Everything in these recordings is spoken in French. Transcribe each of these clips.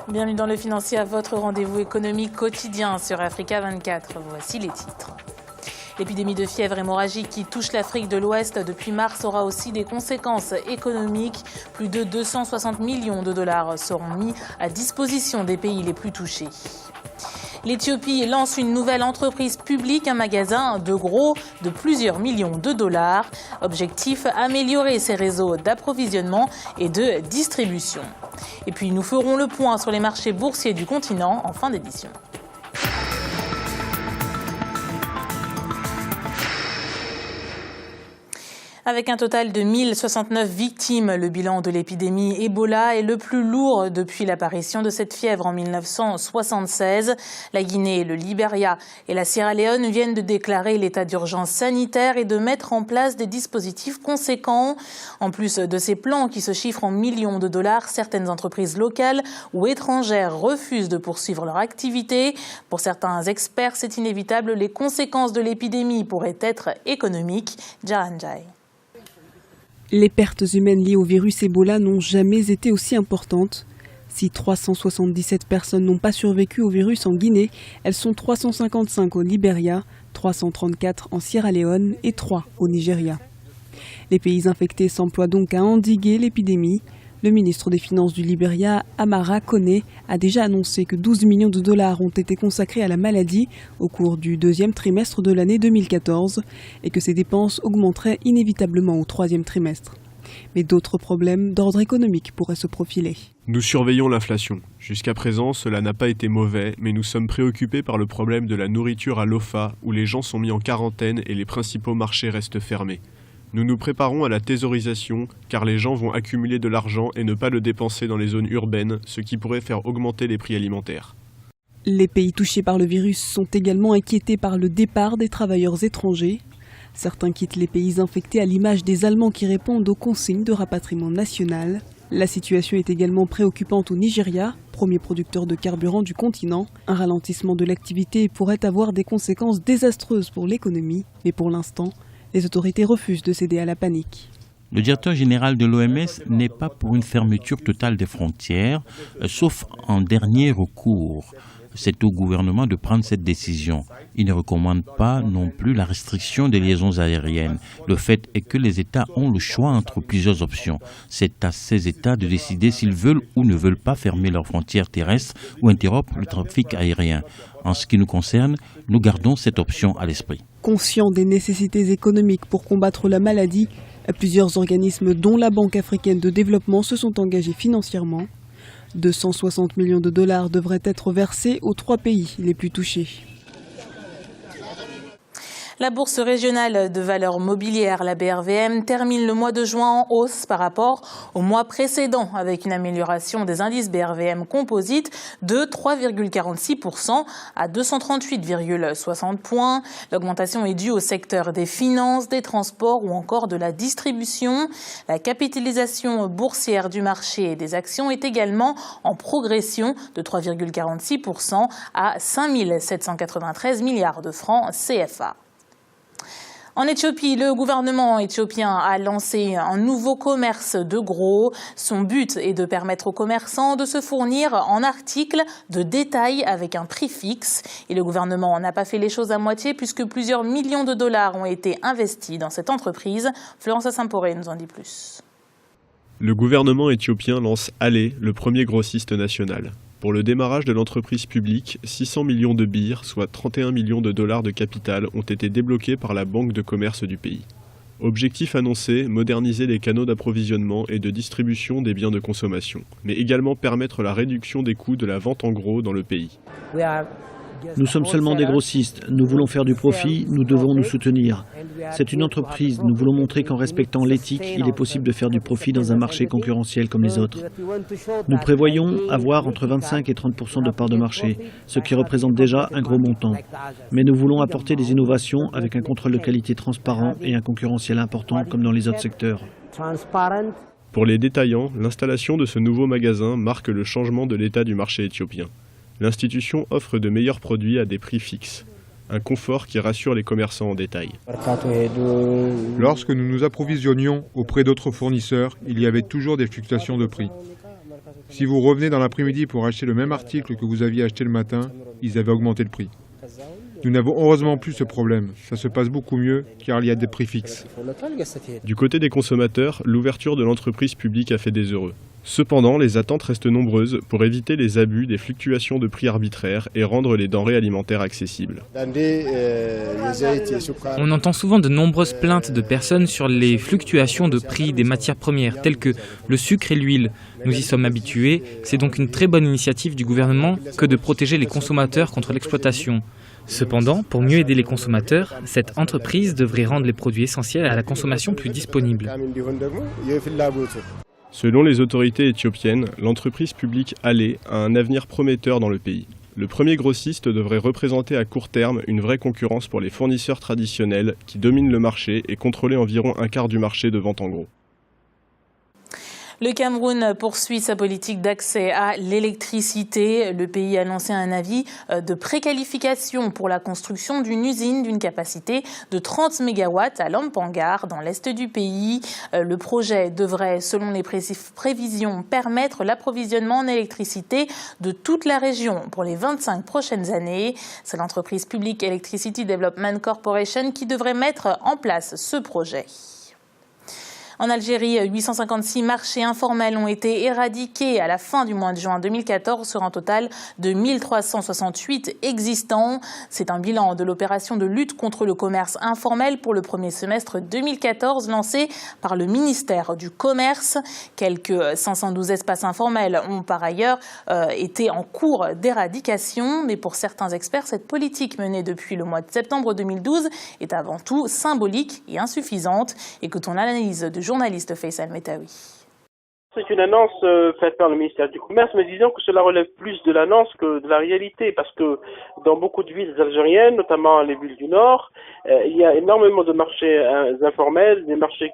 Bienvenue dans le Financier, à votre rendez-vous économique quotidien sur Africa 24. Voici les titres. L'épidémie de fièvre hémorragique qui touche l'Afrique de l'Ouest depuis mars aura aussi des conséquences économiques. Plus de 260 millions de dollars seront mis à disposition des pays les plus touchés. L'Éthiopie lance une nouvelle entreprise publique, un magasin de gros de plusieurs millions de dollars. Objectif, améliorer ses réseaux d'approvisionnement et de distribution. Et puis nous ferons le point sur les marchés boursiers du continent en fin d'édition. Avec un total de 1069 victimes, le bilan de l'épidémie Ebola est le plus lourd depuis l'apparition de cette fièvre en 1976. La Guinée, le Libéria et la Sierra Leone viennent de déclarer l'état d'urgence sanitaire et de mettre en place des dispositifs conséquents. En plus de ces plans qui se chiffrent en millions de dollars, certaines entreprises locales ou étrangères refusent de poursuivre leur activité. Pour certains experts, c'est inévitable, les conséquences de l'épidémie pourraient être économiques. Jaranjai. Les pertes humaines liées au virus Ebola n'ont jamais été aussi importantes. Si 377 personnes n'ont pas survécu au virus en Guinée, elles sont 355 au Libéria, 334 en Sierra Leone et 3 au Nigeria. Les pays infectés s'emploient donc à endiguer l'épidémie. Le ministre des Finances du Libéria, Amara Kone, a déjà annoncé que 12 millions de dollars ont été consacrés à la maladie au cours du deuxième trimestre de l'année 2014 et que ces dépenses augmenteraient inévitablement au troisième trimestre. Mais d'autres problèmes d'ordre économique pourraient se profiler. Nous surveillons l'inflation. Jusqu'à présent, cela n'a pas été mauvais, mais nous sommes préoccupés par le problème de la nourriture à l'OFA, où les gens sont mis en quarantaine et les principaux marchés restent fermés. Nous nous préparons à la thésaurisation, car les gens vont accumuler de l'argent et ne pas le dépenser dans les zones urbaines, ce qui pourrait faire augmenter les prix alimentaires. Les pays touchés par le virus sont également inquiétés par le départ des travailleurs étrangers. Certains quittent les pays infectés à l'image des Allemands qui répondent aux consignes de rapatriement national. La situation est également préoccupante au Nigeria, premier producteur de carburant du continent. Un ralentissement de l'activité pourrait avoir des conséquences désastreuses pour l'économie, mais pour l'instant, les autorités refusent de céder à la panique. Le directeur général de l'OMS n'est pas pour une fermeture totale des frontières, sauf en dernier recours. C'est au gouvernement de prendre cette décision. Il ne recommande pas non plus la restriction des liaisons aériennes. Le fait est que les États ont le choix entre plusieurs options. C'est à ces États de décider s'ils veulent ou ne veulent pas fermer leurs frontières terrestres ou interrompre le trafic aérien. En ce qui nous concerne, nous gardons cette option à l'esprit. Conscients des nécessités économiques pour combattre la maladie, plusieurs organismes dont la Banque africaine de développement se sont engagés financièrement. 260 millions de dollars devraient être versés aux 3 pays les plus touchés. La bourse régionale de valeurs mobilières, la BRVM, termine le mois de juin en hausse par rapport au mois précédent, avec une amélioration des indices BRVM composite de 3,46% à 238,60 points. L'augmentation est due au secteur des finances, des transports ou encore de la distribution. La capitalisation boursière du marché des actions est également en progression de 3,46% à 5 793 milliards de francs CFA. En Éthiopie, le gouvernement éthiopien a lancé un nouveau commerce de gros. Son but est de permettre aux commerçants de se fournir en articles de détail avec un prix fixe. Et le gouvernement n'a pas fait les choses à moitié puisque plusieurs millions de dollars ont été investis dans cette entreprise. Florence Assimporé nous en dit plus. Le gouvernement éthiopien lance Allé, le premier grossiste national. Pour le démarrage de l'entreprise publique, 600 millions de birrs, soit 31 millions de dollars de capital, ont été débloqués par la Banque de commerce du pays. Objectif annoncé, moderniser les canaux d'approvisionnement et de distribution des biens de consommation, mais également permettre la réduction des coûts de la vente en gros dans le pays. Nous sommes seulement des grossistes. Nous voulons faire du profit, nous devons nous soutenir. C'est une entreprise. Nous voulons montrer qu'en respectant l'éthique, il est possible de faire du profit dans un marché concurrentiel comme les autres. Nous prévoyons avoir entre 25 et 30% de part de marché, ce qui représente déjà un gros montant. Mais nous voulons apporter des innovations avec un contrôle de qualité transparent et un concurrentiel important comme dans les autres secteurs. Pour les détaillants, l'installation de ce nouveau magasin marque le changement de l'état du marché éthiopien. L'institution offre de meilleurs produits à des prix fixes, un confort qui rassure les commerçants en détail. Lorsque nous nous approvisionnions auprès d'autres fournisseurs, il y avait toujours des fluctuations de prix. Si vous revenez dans l'après-midi pour acheter le même article que vous aviez acheté le matin, ils avaient augmenté le prix. Nous n'avons heureusement plus ce problème. Ça se passe beaucoup mieux car il y a des prix fixes. Du côté des consommateurs, l'ouverture de l'entreprise publique a fait des heureux. Cependant, les attentes restent nombreuses pour éviter les abus des fluctuations de prix arbitraires et rendre les denrées alimentaires accessibles. On entend souvent de nombreuses plaintes de personnes sur les fluctuations de prix des matières premières, telles que le sucre et l'huile. Nous y sommes habitués, c'est donc une très bonne initiative du gouvernement que de protéger les consommateurs contre l'exploitation. Cependant, pour mieux aider les consommateurs, cette entreprise devrait rendre les produits essentiels à la consommation plus disponibles. Selon les autorités éthiopiennes, l'entreprise publique Allé a un avenir prometteur dans le pays. Le premier grossiste devrait représenter à court terme une vraie concurrence pour les fournisseurs traditionnels qui dominent le marché et contrôler environ un quart du marché de vente en gros. Le Cameroun poursuit sa politique d'accès à l'électricité. Le pays a lancé un avis de préqualification pour la construction d'une usine d'une capacité de 30 MW à Lampangar, dans l'est du pays. Le projet devrait, selon les prévisions, permettre l'approvisionnement en électricité de toute la région pour les 25 prochaines années. C'est l'entreprise publique Electricity Development Corporation qui devrait mettre en place ce projet. En Algérie, 856 marchés informels ont été éradiqués à la fin du mois de juin 2014 sur un total de 1368 existants. C'est un bilan de l'opération de lutte contre le commerce informel pour le premier semestre 2014 lancé par le ministère du Commerce. Quelques 512 espaces informels ont par ailleurs été en cours d'éradication. Mais pour certains experts, cette politique menée depuis le mois de septembre 2012 est avant tout symbolique et insuffisante. Écoutons l'analyse de journaliste Faisal Metaoui. C'est une annonce faite par le ministère du Commerce, mais disons que cela relève plus de l'annonce que de la réalité, parce que dans beaucoup de villes algériennes, notamment les villes du Nord, il y a énormément de marchés informels, des marchés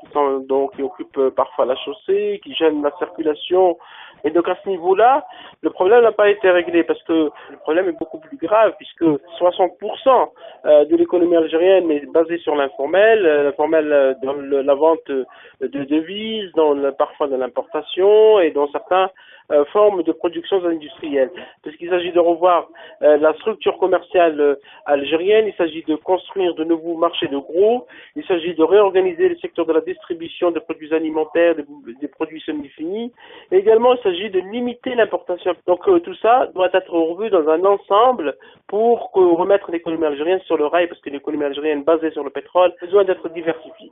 qui occupent parfois la chaussée, qui gênent la circulation. Et donc à ce niveau-là, le problème n'a pas été réglé, parce que le problème est beaucoup plus grave, puisque 60% de l'économie algérienne est basée sur l'informel, dans la vente de devises, parfois de l'importation et dans certaines formes de production industrielle. Parce qu'il s'agit de revoir la structure commerciale algérienne, il s'agit de construire de nouveaux marchés de gros, il s'agit de réorganiser le secteur de la distribution des produits alimentaires, des produits semi-finis, et également il s'agit de limiter l'importation. Donc tout ça doit être revu dans un ensemble pour remettre l'économie algérienne sur le rail, parce que l'économie algérienne basée sur le pétrole a besoin d'être diversifiée.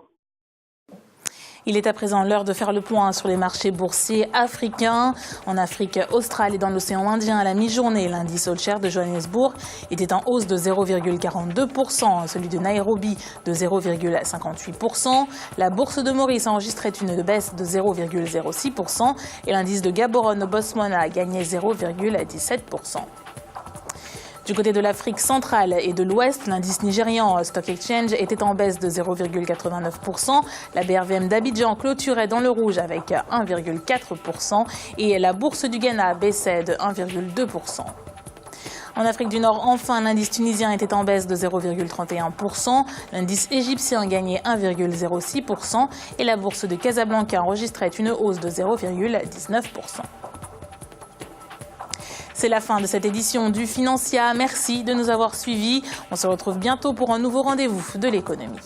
Il est à présent l'heure de faire le point sur les marchés boursiers africains. En Afrique australe et dans l'océan Indien, à la mi-journée, l'indice All Share de Johannesburg était en hausse de 0,42%, celui de Nairobi de 0,58%. La bourse de Maurice enregistrait une baisse de 0,06% et l'indice de Gaborone au Botswana a gagné 0,17%. Du côté de l'Afrique centrale et de l'Ouest, l'indice nigérian Stock Exchange était en baisse de 0,89%. La BRVM d'Abidjan clôturait dans le rouge avec 1,4% et la bourse du Ghana baissait de 1,2%. En Afrique du Nord, enfin, l'indice tunisien était en baisse de 0,31%. L'indice égyptien gagnait 1,06% et la bourse de Casablanca enregistrait une hausse de 0,19%. C'est la fin de cette édition du Financia. Merci de nous avoir suivis. On se retrouve bientôt pour un nouveau rendez-vous de l'économie.